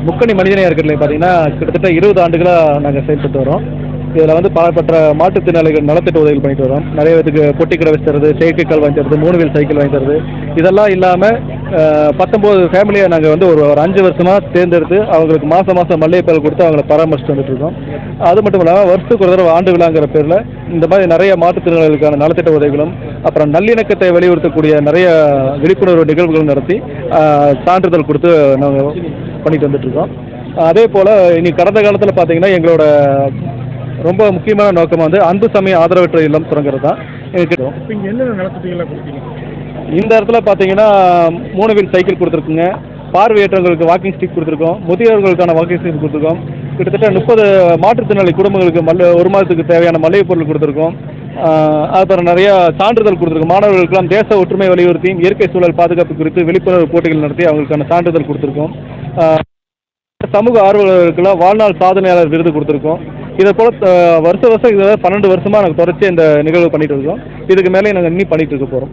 முக்கணி மனிதநேய அறக்கட்டளை பார்த்தீங்கன்னா கிட்டத்தட்ட 20 ஆண்டுகளாக நாங்கள் செயல்பட்டு வரோம். இதில் வந்து பலப்பட்ட மாற்றுத்திறனாளிகள் நலத்திட்ட உதவிகள் பண்ணிட்டு வரோம். நிறைய பேருக்கு பொட்டி கடை வச்சு தருது, செயற்கைக்கால் வாங்கி தருது, 3 வீல் சைக்கிள் வாங்கி தருது. இதெல்லாம் இல்லாமல் 19 ஃபேமிலியை நாங்கள் வந்து ஒரு 5 வருஷமாக தேர்ந்தெடுத்து அவங்களுக்கு மாதம் மாதம் மல்லிகை பால் கொடுத்து அவங்கள பராமரிச்சுட்டு வந்துட்டு இருக்கோம். அது மட்டும் இல்லாமல் வருஷத்துக்கு ஒரு தடவை ஆண்டு விழாங்கிற பேரில் இந்த மாதிரி நிறைய மாற்றுத்திறனாளிகளுக்கான நலத்திட்ட உதவிகளும் அப்புறம் நல்லிணக்கத்தை வலியுறுத்தக்கூடிய நிறைய விழிப்புணர்வு நிகழ்வுகளும் நடத்தி சான்றிதழ் கொடுத்து நாங்கள் பண்ணிட்டு வந்துட்டு இருக்கோம். அதே போல் இனி கடந்த காலத்தில் பார்த்தீங்கன்னா எங்களோட ரொம்ப முக்கியமான நோக்கம் வந்து அன்பு சமய ஆதரவற்ற இல்லம் தொடங்குறது தான். இங்கே என்னென்ன நலத்திட்டங்கள்லாம் கொடுத்தீங்க? இந்த இடத்துல பார்த்தீங்கன்னா 3 வீல் சைக்கிள் கொடுத்துருக்குங்க, பார்வையற்றவங்களுக்கு வாக்கிங் ஸ்டிக் கொடுத்துருக்கோம், முதியோர்களுக்கான வாக்கிங் ஸ்டிக் கொடுத்துருக்கோம். கிட்டத்தட்ட 30 மாற்றுத்திறனாளி குடும்பங்களுக்கு 1 மாதத்துக்கு தேவையான மளிகை பொருள் கொடுத்துருக்கோம். அப்புறம் நிறையா சான்றிதழ் கொடுத்துருக்கோம். மாணவர்களுக்கெல்லாம் தேச ஒற்றுமை வலியுறுத்தி இயற்கை சூழல் பாதுகாப்பு குறித்து விழிப்புணர்வு போட்டிகள் நடத்தி அவங்களுக்கான சான்றிதழ் கொடுத்துருக்கோம். சமூக ஆர்வலர்களுக்கெல்லாம் வாழ்நாள் சாதனையாளர் விருது கொடுத்துருக்கோம். இதை போல் வருஷம் இதை 12 வருஷமாக நாங்கள் தொடர்ச்சி இந்த நிகழ்வு பண்ணிட்டு இருக்கோம். இதுக்கு மேலே நாங்கள் இன்னும் பண்ணிட்டு இருக்க போகிறோம்.